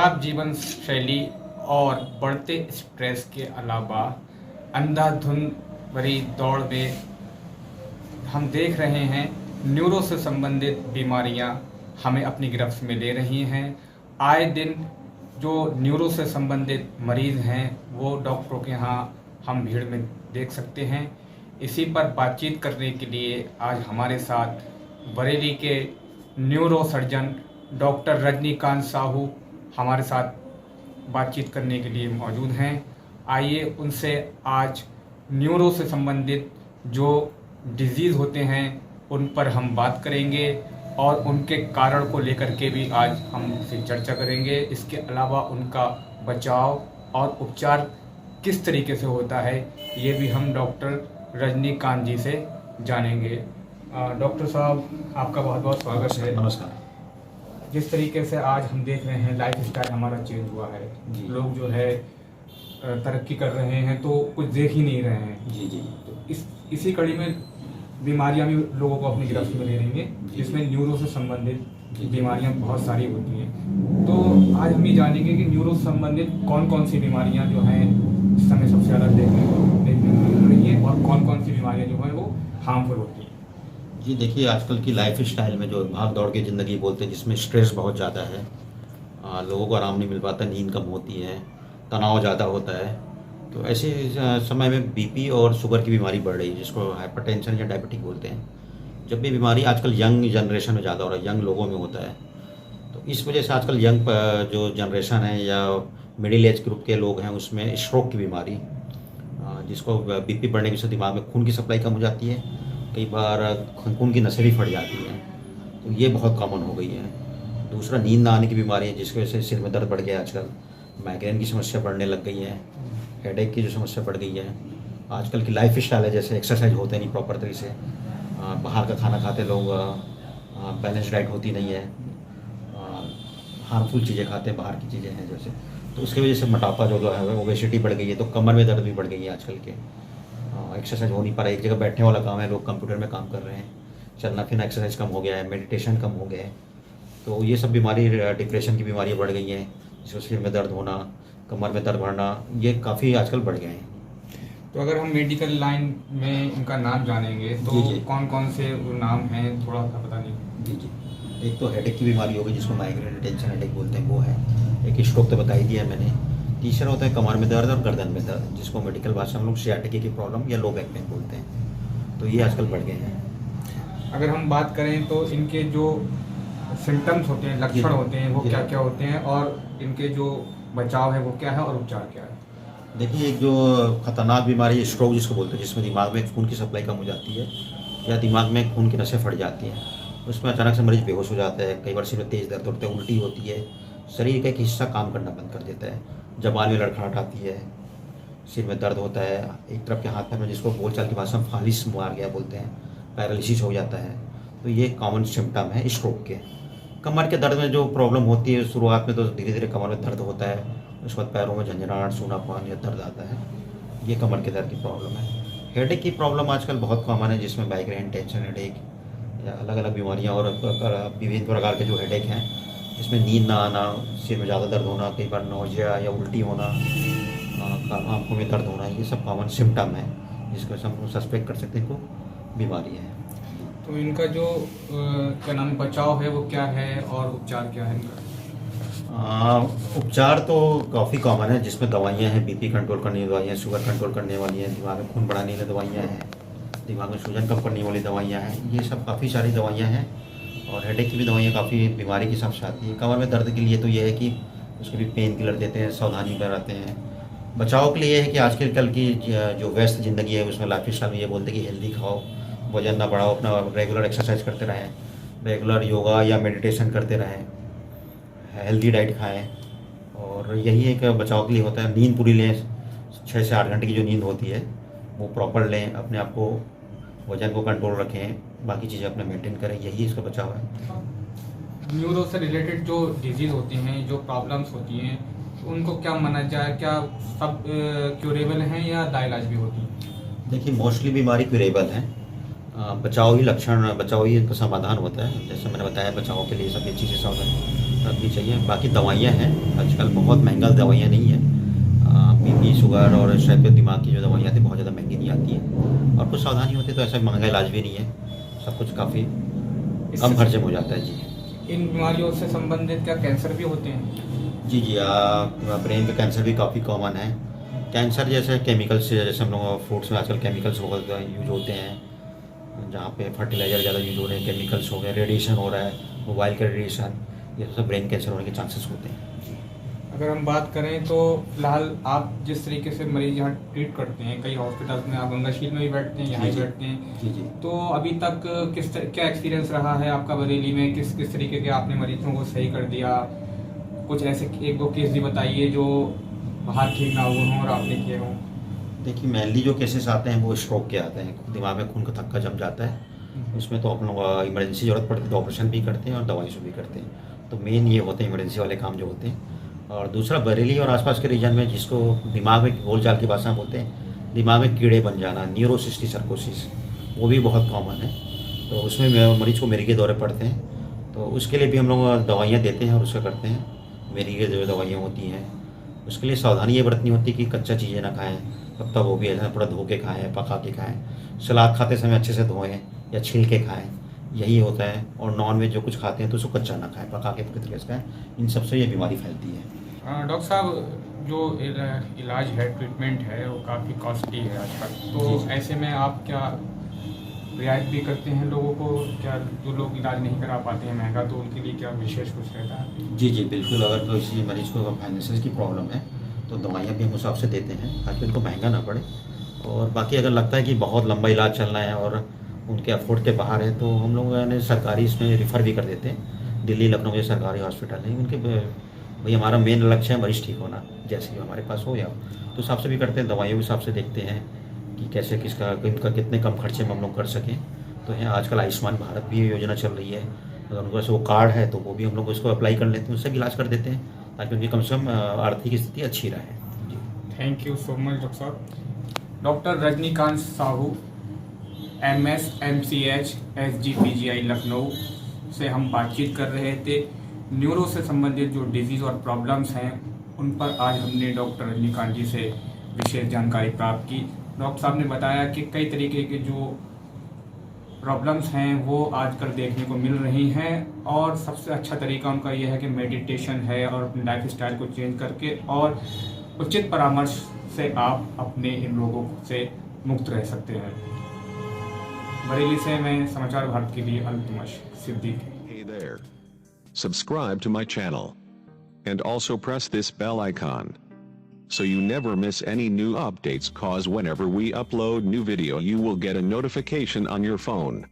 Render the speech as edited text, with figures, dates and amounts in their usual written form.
खराब जीवन शैली और बढ़ते स्ट्रेस के अलावा अंधाधुंध भरी दौड़ में हम देख रहे हैं न्यूरो से संबंधित बीमारियां हमें अपनी गिरफ्त में ले रही हैं। आए दिन जो न्यूरो से संबंधित मरीज़ हैं वो डॉक्टरों के यहाँ हम भीड़ में देख सकते हैं। इसी पर बातचीत करने के लिए आज हमारे साथ बरेली के neuro surgeon doctor Rajnikant Sahu हमारे साथ बातचीत करने के लिए मौजूद हैं। आइए उनसे आज न्यूरो से संबंधित जो डिजीज़ होते हैं उन पर हम बात करेंगे और उनके कारण को लेकर के भी आज हम उनसे चर्चा करेंगे। इसके अलावा उनका बचाव और उपचार किस तरीके से होता है ये भी हम डॉक्टर रजनीकांत जी से जानेंगे। डॉक्टर साहब, आपका बहुत बहुत स्वागत है। नमस्कार। जिस तरीके से आज हम देख रहे हैं लाइफ स्टाइल हमारा चेंज हुआ है, लोग जो है तरक्की कर रहे हैं तो कुछ देख ही नहीं रहे हैं। जी। तो इसी कड़ी में बीमारियां भी लोगों को अपनी गिरफ्त में ले रही हैं, जिसमें न्यूरो से संबंधित बीमारियां बहुत सारी होती हैं। तो आज हम ये जानेंगे कि न्यूरो से संबंधित कौन कौन सी बीमारियां जो हैं इस समय सबसे ज़्यादा देखने को मिल रही हैं और कौन कौन सी बीमारियां जो हैं वो हार्मफुल होती हैं। जी देखिए, आजकल की लाइफ स्टाइल में जो भाग दौड़ की ज़िंदगी बोलते हैं, जिसमें स्ट्रेस बहुत ज़्यादा है, लोगों को आराम नहीं मिल पाता, नींद कम होती है, तनाव ज़्यादा होता है। तो ऐसे समय में बीपी और शुगर की बीमारी बढ़ रही है, जिसको हाइपरटेंशन या डायबिटिक बोलते हैं। जब भी बीमारी आजकल यंग जनरेशन में ज़्यादा हो रहा है, यंग लोगों में होता है। तो इस वजह से आजकल यंग जो जनरेशन है या मिडिल एज ग्रुप के लोग हैं उसमें स्ट्रोक की बीमारी, जिसको बीपी बढ़ने की वजह से दिमाग में खून की सप्लाई कम हो जाती है, कई बार खून की नसें भी फट जाती हैं। तो ये बहुत कॉमन हो गई है। दूसरा, नींद ना आने की बीमारी है, जिसकी वजह से सिर में दर्द बढ़ गया है। आजकल माइग्रेन की समस्या बढ़ने लग गई है, हेडेक की जो समस्या बढ़ गई है। आजकल की लाइफ स्टाइल है, जैसे एक्सरसाइज होते नहीं प्रॉपर तरीके से, बाहर का खाना खाते लोग, बैलेंस डाइट होती नहीं है, हार्मफुल चीज़ें खाते हैं, बाहर की चीज़ें हैं जैसे। तो उसकी वजह से मोटापा जो है, ओबेसिटी बढ़ गई है। तो कमर में दर्द भी बढ़ गई है आजकल के। एक्सरसाइज हो नहीं पा रहा है, एक जगह बैठने वाला काम है, लोग कंप्यूटर में काम कर रहे हैं, चलना फिरना एक्सरसाइज कम हो गया है, मेडिटेशन कम हो गया है। तो ये सब बीमारी, डिप्रेशन की बीमारियाँ बढ़ गई हैं, जिसको सिर में दर्द होना, कमर में दर्द बढ़ना, ये काफ़ी आजकल बढ़ गए हैं। तो अगर हम मेडिकल लाइन में उनका नाम जानेंगे तो जी। कौन कौन से वो नाम हैं, थोड़ा सा बता दीजिए। जी। एक तो हेडेक की बीमारी हो गई, जिसको माइग्रेन टेंशन हेडेक बोलते हैं, वो है। एक स्ट्रोक तो बता ही दिया मैंने। तीसरा होता है कमर में दर्द और गर्दन में दर्द, जिसको मेडिकल भाषा में लोग सियाटिका की प्रॉब्लम या लो बैक पेन बोलते हैं। तो ये आजकल बढ़ गए हैं। अगर हम बात करें तो इनके जो सिम्टम्स होते हैं, लक्षण होते हैं, वो क्या क्या होते हैं और इनके जो बचाव है वो क्या है और उपचार क्या है? देखिए, एक जो खतरनाक बीमारी स्ट्रोक जिसको बोलते हैं, जिसमें दिमाग में खून की सप्लाई कम हो जाती है या दिमाग में खून की नसें फट जाती हैं, उसमें अचानक से मरीज बेहोश हो जाता है, कई बार सिर में तेज़ दर्द होता है, उल्टी होती है, शरीर का एक हिस्सा काम करना बंद कर देता है, जबान में लड़खड़ाहट आती है, सिर में दर्द होता है, एक तरफ के हाथ पैर में, जिसको बोलचाल की भाषा में फालिस मार गया बोलते हैं, पैरालिसिस हो जाता है। तो ये कॉमन सिम्टम है स्ट्रोक के। कमर के दर्द में जो प्रॉब्लम होती है, शुरुआत में तो धीरे धीरे कमर में दर्द होता है, उसके बाद पैरों में झंझनाहट, सूनापन या दर्द आता है। ये कमर के दर्द की प्रॉब्लम है। हेडेक की प्रॉब्लम आजकल बहुत कॉमन है, जिसमें माइग्रेन, टेंशन हेडेक या अलग अलग बीमारियाँ और विभिन्न प्रकार के जो हेडेक हैं, इसमें नींद ना आना, सिर में ज़्यादा दर्द होना, कई बार नौजिया या उल्टी होना, आँखों में दर्द होना, ये सब कॉमन सिम्टम है, जिसको हम सस्पेक्ट कर सकते हैं को बीमारी है। तो इनका जो क्या नाम बचाव है वो क्या है और उपचार क्या है इनका? उपचार तो काफ़ी कॉमन है, जिसमें दवाइयाँ हैं, बीपी कंट्रोल करने वाली दवाइयाँ, शुगर कंट्रोल करने वाली हैं, दिमाग में खून बढ़ाने वाली दवाइयाँ हैं, दिमाग में सूजन कम करने वाली दवाइयाँ हैं। ये सब काफ़ी सारी दवाइयाँ हैं। और हेडेक की भी दवाइयाँ काफ़ी बीमारी के हिसाब से आती हैं। कमर में दर्द के लिए तो ये है कि उसके भी पेन किलर देते हैं, सावधानी कराते हैं। बचाव के लिए है कि आज के कल की जो व्यस्त ज़िंदगी है, उसमें लाइफ स्टाइल में ये बोलते हैं कि हेल्दी खाओ, वजन ना बढ़ाओ, अपना रेगुलर एक्सरसाइज करते रहें, रेगुलर योगा या मेडिटेशन करते रहें, हेल्दी डाइट खाएं। और यही एक बचाव के लिए होता है। नींद पूरी लें, 6 से 8 घंटे की जो नींद होती है वो प्रॉपर लें, अपने आप को, वजन को कंट्रोल रखें, बाकी चीज़ें अपने मेंटेन करें, यही इसका बचाव है। न्यूरो से रिलेटेड जो डिजीज़ होती हैं, जो प्रॉब्लम्स होती हैं, उनको क्या माना जाए? क्या सब क्यूरेबल हैं या लाइलाज भी होती हैं? देखिए, मोस्टली बीमारी क्यूरेबल है। बचाव ही लक्षण, बचाव ही इनका समाधान होता है। जैसे मैंने बताया, बचाव के लिए सब ये चीज़ें सावधान रखनी चाहिए। बाकी दवाइयाँ हैं, आजकल बहुत महंगा दवाइयाँ नहीं हैं। बीपी, शुगर और इस टाइप के दिमाग की जो दवाइयाँ आती हैं बहुत ज़्यादा महंगी नहीं आती हैं, और कुछ सावधानी होती है तो ऐसा महंगा इलाज भी नहीं है, सब कुछ काफ़ी कम खर्चे में हो जाता है जी। इन बीमारियों से संबंधित क्या कैंसर भी होते हैं? जी जी, ब्रेन का कैंसर भी काफ़ी कॉमन है। कैंसर जैसे केमिकल्स, जैसे हम लोग फूड्स में आजकल केमिकल्स बहुत यूज होते हैं, जहाँ पे फर्टिलाइज़र ज़्यादा यूज हो रहे हैं, केमिकल्स हो गए, रेडिएशन हो रहा है, मोबाइल का रेडिएशन, ये सब ब्रेन कैंसर होने के चांसेस होते हैं। अगर हम बात करें तो फिलहाल आप जिस तरीके से मरीज यहाँ ट्रीट करते हैं, कई हॉस्पिटल्स में आप गंगाशील में भी बैठते हैं, यहाँ भी बैठते हैं, जी जी। तो अभी तक क्या एक्सपीरियंस रहा है आपका बरेली में? किस किस तरीके के आपने मरीजों को सही कर दिया? कुछ ऐसे एक दो केस भी बताइए जो बाहर ठीक ना हुए हों और आपने किए हों। देखिए, मेनली जो केसेस आते हैं वो स्ट्रोक के आते हैं, दिमाग में खून का थक्का जम जाता है, उसमें तो अपन लोग इमरजेंसी ज़रूरत पड़ती है तो ऑपरेशन भी करते हैं और दवाई से भी करते हैं, तो मेन ये होते हैं इमरजेंसी वाले काम जो होते हैं। और दूसरा, बरेली और आसपास के रीजन में जिसको दिमाग में बोलचाल की भाषा में बोलते हैं दिमाग में कीड़े बन जाना, न्यूरोसिस्टी सर्कोसिस, वो भी बहुत कॉमन है, तो उसमें मरीज को मिर्गी के दौरे पड़ते हैं, तो उसके लिए भी हम लोग दवाइयाँ देते हैं और उसका करते हैं। मिर्गी की जो दवाइयाँ होती हैं उसके लिए सावधानी ये बरतनी होती है कि कच्चा चीज़ें ना खाएं, तब तक वो भी ऐसा पूरा धो के खाएँ, पका के खाएँ, सलाद खाते समय अच्छे से धोएँ या छिल के खाएँ, यही होता है। और नॉन वेज जो कुछ खाते हैं तो उसको कच्चा ना खाएं, पका के पूरी तरीके से खाएं, इन सबसे ये बीमारी फैलती है। डॉक्टर साहब, जो इलाज है, ट्रीटमेंट है, वो काफ़ी कॉस्टली है आजकल, तो ऐसे में आप क्या रियायत भी करते हैं लोगों को? क्या जो लोग इलाज नहीं करा पाते हैं महंगा, तो उनके लिए क्या विशेष कुछ रहता है? जी जी बिल्कुल, अगर तो किसी मरीज़ को फाइनेंशियल की प्रॉब्लम है तो दवाइयाँ भी हम उस हिसाब से देते हैं ताकि उनको महंगा ना पड़े। और बाकी अगर लगता है कि बहुत लंबा इलाज चलना है और उनके अफोर्ड के बाहर है तो हम लोग यानी सरकारी इसमें रिफ़र भी कर देते हैं। दिल्ली, लखनऊ में सरकारी हॉस्पिटल है उनके, भाई हमारा मेन लक्ष्य है मरीज़ ठीक होना, जैसे भी हमारे पास हो या तो हिसाब से भी करते हैं, दवाइयों के हिसाब से देखते हैं कि कैसे किसका इनका कितने कम खर्चे में हम लोग कर सकें। तो है आजकल आयुष्मान भारत भी योजना चल रही है, अगर उनके पास वो कार्ड है तो वो भी हम लोग उसको अप्लाई कर लेते हैं, उससे भी इलाज कर देते हैं ताकि उनकी कम से कम आर्थिक स्थिति अच्छी रहे। जी, thank you so much doctor साहब। Doctor Rajnikant Sahu, MS MCH SGPGI Lucknow से हम बातचीत कर रहे थे। न्यूरो से संबंधित जो डिजीज़ और प्रॉब्लम्स हैं उन पर आज हमने डॉक्टर रजनीकांत जी से विशेष जानकारी प्राप्त की। डॉक्टर साहब ने बताया कि कई तरीके के जो प्रॉब्लम्स हैं वो आजकल देखने को मिल रही हैं, और सबसे अच्छा तरीका उनका यह है कि मेडिटेशन है और अपने लाइफ स्टाइल को चेंज करके और उचित परामर्श से आप अपने इन रोगों से मुक्त रह सकते हैं। बरेली से मैं समाचार भारत के लिए Altamash Siddiqui. Hey there. Subscribe to my channel. And also press this bell icon. So you never miss any new updates, cause whenever we upload new video you will get a notification on your phone.